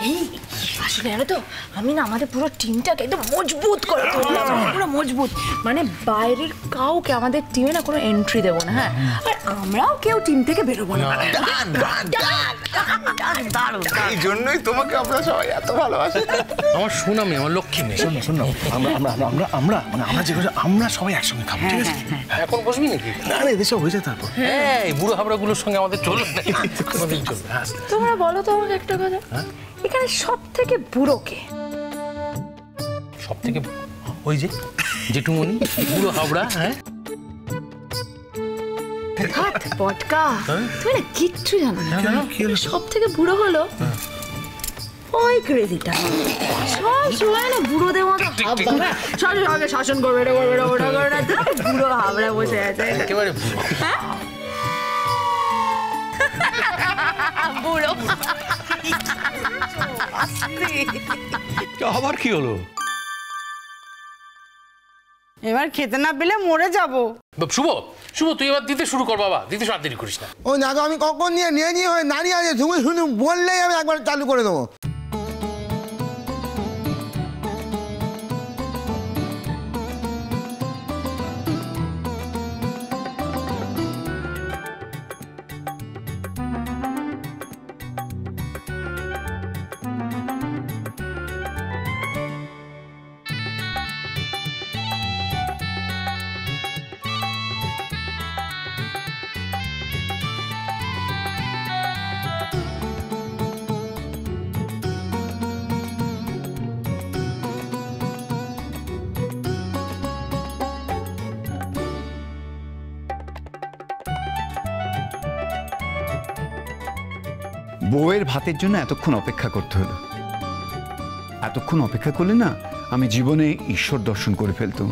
এই আসলে জানো তো আমি না আমাদের পুরো টিমটাকে একদম মজবুত করে তুললাম, পুরো মজবুত, মানে বাইরের কাউকে আমাদের টিমে না কোনো এন্ট্রি দেবো না। হ্যাঁ, আর আমরাও কেউ টিম থেকে বেরোবো না। এই জন্যই তোমাকে আমরা সবাই এত ভালোবাসি। আমার সোনা মেয়ে, আমার লক্ষ্মী মেয়ে। শোনো আমরা সবাই একসঙ্গে খাবো, ঠিক আছে? এখন বসবি নাকি? না না, এদেশে হয়ে যায় তারপর। হ্যাঁ, এই বুড়ো হাবড়াগুলোর সঙ্গে আমাদের চলবে না। আমাদের চলবে। তোমরা বলো তো আমাকে একটা কথা, এখানে সব থেকে বুড়ো কে? সব থেকে ওই যে জেঠুমনি বুড়ো হাবড়া। হ্যাঁ, পটকা, তুমি না কিচ্ছু জানো না। সব থেকে বুড়ো হলো ওই ক্রেজিটা। সব সময় না বুড়োদের মতো সঙ্গে শাসন করবে, এটা করবে, ওটা করবে না, বুড়ো হাবড়া বসে আছে একেবারে বুড়ো। বুড়ো। আবার কি হলো? এবার খেতে না পেলে মরে যাবো। শুভ, শুভ তুই এবার দিতে শুরু কর বাবা, দিতে আর দেরি করিস না। ও না তো আমি কখন নিয়ে দাঁড়িয়ে আছে, তুমি শুধু বললেই আমি একবার চালু করে দেবো। বউয়ের ভাতের জন্য এতক্ষণ অপেক্ষা করতে হলো। এতক্ষণ অপেক্ষা করলে না আমি জীবনে ঈশ্বর দর্শন করে ফেলতাম।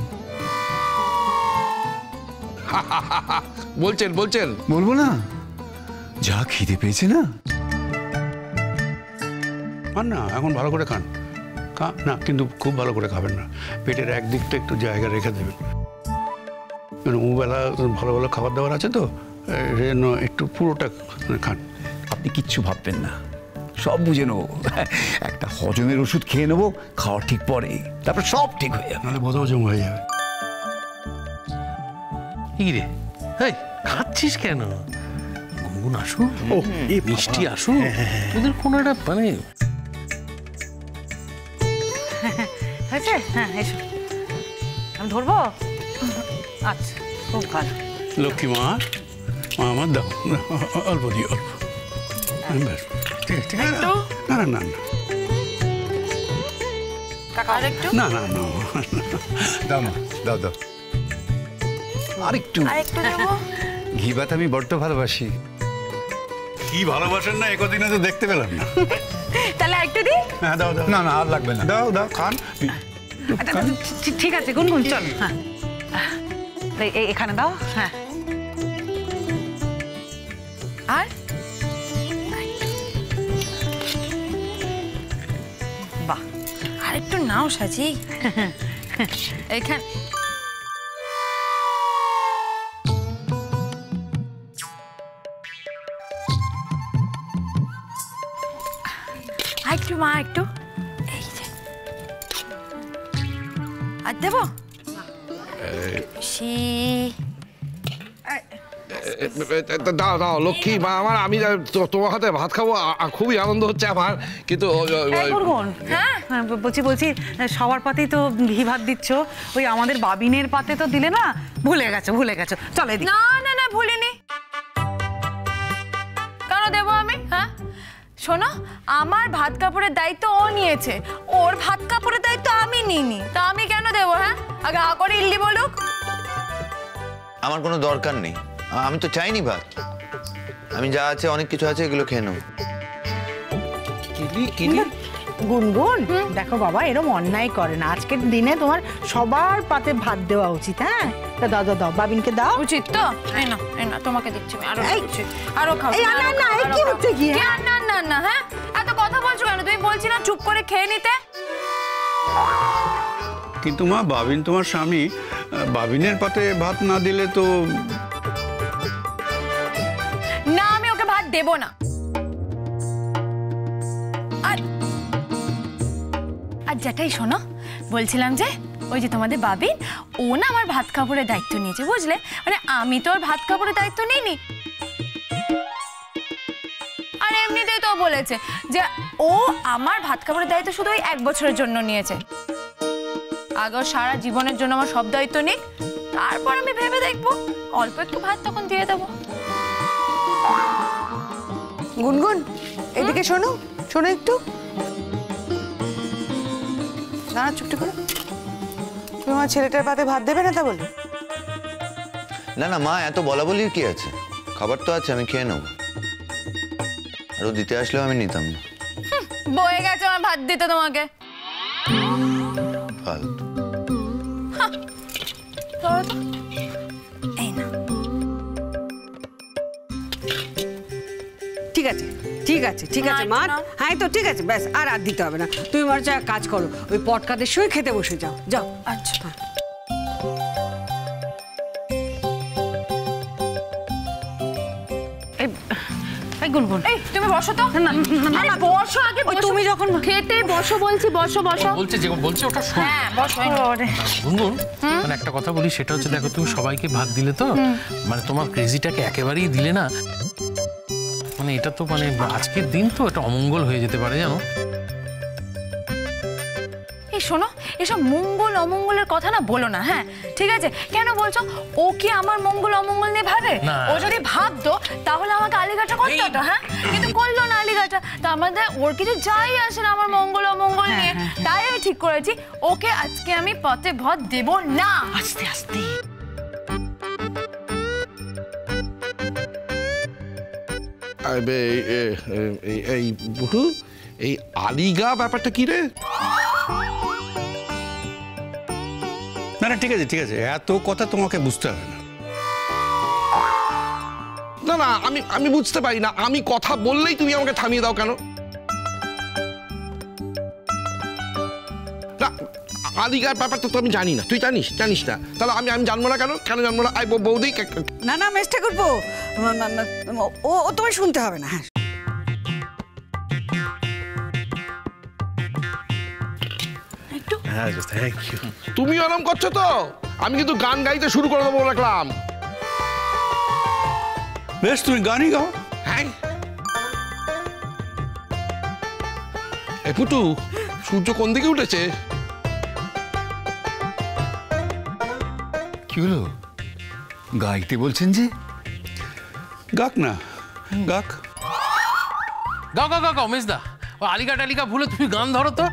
বলছেন বলবো না, যা খিদে পেয়েছে না। খান না, এখন ভালো করে খান না, কিন্তু খুব ভালো করে খাবেন না, পেটের একদিকটা একটু জায়গা রেখে দেবেন। ওবেলা ভালো ভালো খাবার দাবার আছে তো, একটু পুরোটা খান। আপনি কিচ্ছু ভাববেন না, সব বুঝে নেবো। একটা হজমের ওষুধ খেয়ে নেবো, খাওয়ার ঠিক পরে, তারপর সব ঠিক হয়ে যাবে। নাহলে বদহজম হয়ে যাবে। কি রে, এই খাচ্ছিস কেন? গুনগুন আসু, মিষ্টি আসু, ওদের কোনো একটা মানে হয়েছে। হ্যাঁ এসো, আমি ধরবো। আচ্ছা, খুব ভালো। লক্ষ্মী মা, আমার দাও, অল্প দিও, অল্প। ঠিক আছে, ঠিক আছে। না না না না না না, দাও মা, দাও দাও, আরেকটু ঘি ভাত আমি বড্ড ভালোবাসি। কি ভালোবাসেন না একদিনে তো দেখতে পেলাম না। তাহলে একটু দিই। হ্যাঁ দাও দাও। না না, আর লাগবে না, দাও দাও, খান। ঠিক আছে গুনগুন, চল। হ্যাঁ, এখানে দাও। হ্যাঁ, আর বাহ, আর একটু নাও সাজি। এখান একটু মা, একটু এই যে আর দেবো। দাও দাও লক্ষ্মী মা আমার, আমি তোমার হাতে ভাত খাবো, খুবই আনন্দ হচ্ছে আমার। কিন্তু হ্যাঁ বলছি সবার পাতেই তো ঘি ভাত দিচ্ছ, ওই আমাদের বাবিনের পাতে তো দিলে না। ভুলে গেছো। চলে এদিকে। না না না, ভুলিনি। কেন দেবো আমি? হ্যাঁ শোনো, আমার ভাত কাপড়ের দায়িত্ব ও নিয়েছে, ওর ভাত কাপড়ের দায়িত্ব আমি নিইনি, তা আমি কেন দেবো? হ্যাঁ, আগে আ করে ইল্লি বলুক। আমার কোনো দরকার নেই, আমি তো চাইনি ভাত। আমি যা আছে, অনেক কিছু আছে, এগুলো খেয়ে নেব। গুনগুন দেখো বাবা, এরকম অন্যায় করে না। আজকের দিনে তোমার সবার পাতে ভাত দেওয়া উচিত। হ্যাঁ, দাও দাও দাও, বাবিনকে দাও। উচিত তো? এই না তোমাকে দিচ্ছি আমি, আরো দিচ্ছি, আরো খাও। না কি হচ্ছে কি? না না না, হ্যাঁ এত কথা বলছো কেন? তুমি বলছি না চুপ করে খেয়ে নিতে। কিন্তু মা, বাবিন তোমার স্বামী, বাবিনের পাতে ভাত না দিলে তো। না, আমি ওকে ভাত দেবো না। আর জ্যাঠাই শোনো, বলছিলাম যে ওই যে তোমাদের বাবিন, ও না আমার ভাত কাপড়ের দায়িত্ব নিয়েছে, বুঝলে? মানে আমি তো ওর ভাত কাপড়ের দায়িত্ব নিইনি। আর এমনিতেই তো বলেছে যে ও আমার ভাত কাপড়ের দায়িত্ব শুধু ওই 1 বছরের জন্য নিয়েছে। আগে সারা জীবনের জন্য আমার সব দায়িত্ব নিক, তারপর আমি ভেবে দেখবো, অল্প একটু ভাত তখন দিয়ে দেবো। গুনগুন, এদিকে শোনো, শোনো একটু। না চুপটি করো। তুমি আমার ছেলেটার পাতে ভাত দেবে না তা বলে? না না মা, এত বলা বলির কি আছে? খাবার তো আছে, আমি খেয়ে নেবো। আর ও দিতে আসলেও আমি নিতাম না। বয়ে গেছে আমার ভাত দিতে তোমাকে। ফালতু। এই না, ঠিক আছে ঠিক আছে ঠিক আছে মা, হ্যাঁ তো ঠিক আছে, ব্যাস আর দিতে হবে না। তুমি আমার যা কাজ করো, ওই পটকাদের সঙ্গে খেতে বসে যাও, যাও। আচ্ছা গুনগুন, এই তুমি বসো তো। আরে বসো আগে, তুমি যখন খেতে বসো বলছি, বসো বসো। বলছে যে বলছে ওটা শোন। হ্যাঁ বসো। গুনগুন, মানে একটা কথা বলি, সেটা হচ্ছে দেখো তুমি সবাইকে ভাত দিলে তো, মানে তোমার ক্রেজিটাকে একেবারেই দিলে না। মানে এটা তো মানে আজকের দিন তো এটা অমঙ্গল হয়ে যেতে পারে, জানো। এই শোনো, এসব মঙ্গল অমঙ্গলের কথা না বলো না, হ্যাঁ ঠিক আছে? কেন বলছো? ও কি আমার মঙ্গল অমঙ্গল নিয়ে ভাবে? ও যদি ভাবতো তাহলে আমাকে আলিঘাটা করতে হতো, হ্যাঁ? কিন্তু করলো না আলিঘাটা। তা আমাদের ওর কিছু যাই আসে না আমার মঙ্গল অমঙ্গল নিয়ে। তাই আমি ঠিক করেছি ওকে আজকে আমি পথে ভাত দেব না। আস্তে আস্তে। এই বুটু, এই আলিগা ব্যাপারটা কি রে? না না ঠিক আছে ঠিক আছে, এত কথা তোমাকে বুঝতে হবে না। না না, আমি বুঝতে পারি না, আমি কথা বললেই তুমি আমাকে থামিয়ে দাও কেন? না, আলিগার ব্যাপারটা তো আমি জানি না, তুই জানিস না, তাহলে আমি জানবো না কেন? কেন জানবো না? বৌদি। না না মেষ্টা করবো, ও তোমার শুনতে হবে না। হ্যাঁ তুমি আরাম করছো তো, আমি কিন্তু গান গাইতে শুরু করে দেবো রাখলাম। বেশ, তুমি গানই গাও। হ্যাঁ এ পুটু, সূর্য কোন দিকে উঠেছে? কি হলো? গাইতে বলছেন যে? গাক না, গাক। গাও গাও গাও গাও মেজদা, ও আলিগা টালিগা ভুলে তুমি গান ধরো তো।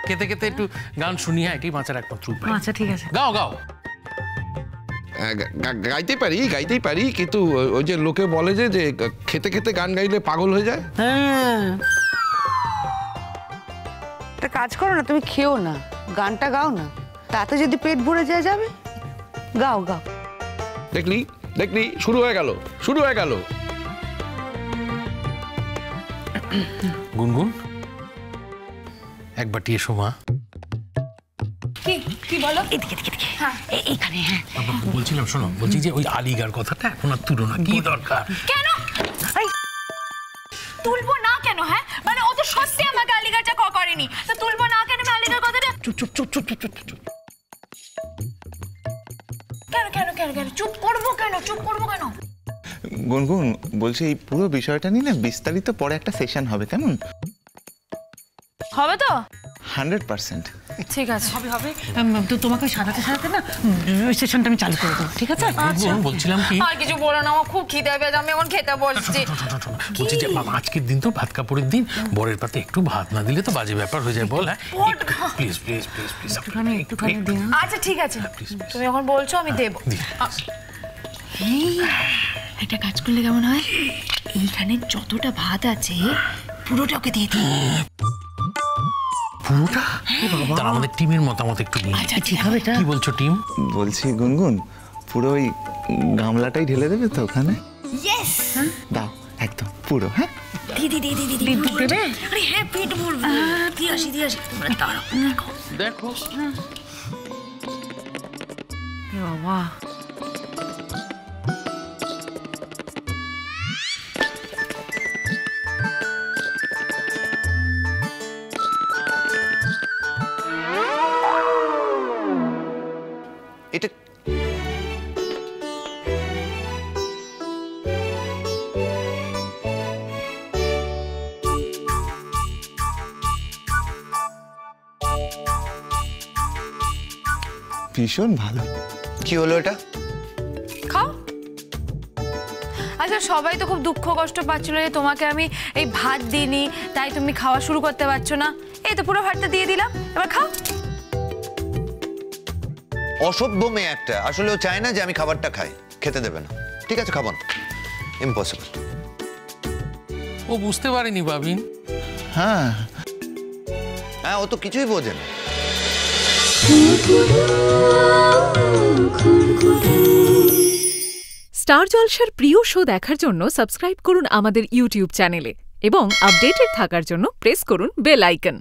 খেতে খেতে একটু গান শুনি, হ্যাঁ এটাই বাঁচার একমাত্র উপায়। আচ্ছা ঠিক আছে, গাও গাও। গাইতেই পারি, কিন্তু ওই যে লোকে বলে যে খেতে খেতে গান গাইলে পাগল হয়ে যায়। হ্যাঁ, একটা কাজ করো না, তুমি খেও না, গানটা গাও না, তাতে যদি পেট ভরে যায় যাবে। গাও গাও। দেখলি শুরু হয়ে গেল। গুনগুন, একবার এসো মা। কি বলো? এদিকে হ্যাঁ এইখানে। হ্যাঁ বলছিলাম শোনো, বলছি যে ওই আলিগার কথাটা এখন আর তুলো না, কি দরকার? কেন তুলবো না কেন? হ্যাঁ মানে ও তো সত্যি আমাকে আলিঘাটা করেনি, তো তুলবো না কেন আমি আলিঘার কথাটা? চুপ। কেন চুপ করবো কেন? গুনগুন বলছি, এই পুরো বিষয়টা নিয়ে না বিস্তারিত পরে একটা সেশন হবে, কেমন হবে তো? 100%। ঠিক আছে, হবে। তো তোমাকে সাজাতে না সেশনটা আমি চালু করে দেবো, ঠিক আছে? বলছিলাম কি, আর কিছু বলো না, আমার খুব খিদে পেয়েছে, আমি এখন খেতে বসছি। বলছি যে আজকের দিন তো ভাত কাপড়ের দিন, বরের পাতে একটু ভাত না দিলে তো বাজে ব্যাপার হয়ে যায়, বল? হ্যাঁ প্লিজ একটুখানি দিন। আচ্ছা ঠিক আছে, তুমি যখন বলছো আমি দেবো। একটা কাজ করলে কেমন হয়? এইখানে যতটা ভাত আছে পুরোটা ওকে দিয়ে দিই। পুরোটা? তার আমাদের টিমের মতামত একটু নিই। আচ্ছা ঠিক হবে। কি বলছো টিম? বলছি গুনগুন, পুরো ওই গামলাটাই ঢেলে দেবে তো ওখানে? ইয়েস, দাও একদম পুরো। হ্যাঁ দিদি দেবে। আরে হ্যাঁ, পেট ভরবে। দিয়ে আসি তোমরা দাঁড়াও, দেখো বাবা, ভীষণ ভালো। কি হলো এটা? খাও। আচ্ছা সবাই তো খুব দুঃখ কষ্ট পাচ্ছিল যে তোমাকে আমি এই ভাত দিইনি, তাই তুমি খাওয়া শুরু করতে পারছো না। এই তো পুরো ভাতটা দিয়ে দিলাম, এবার খাও। অসভ্য মেয়ে একটা, আসলে ও চায় না যে আমি খাবারটা খাই, খেতে দেবে না। ঠিক আছে খাবো না, ইম্পসিবল। ও বুঝতে পারেনি বাবিন। হ্যাঁ হ্যাঁ, ও তো কিছুই বোঝে না। স্টার জলসার প্রিয় শো দেখার জন্য সাবস্ক্রাইব করুন আমাদের ইউটিউব চ্যানেলে এবং আপডেটেড থাকার জন্য প্রেস করুন বেল আইকন।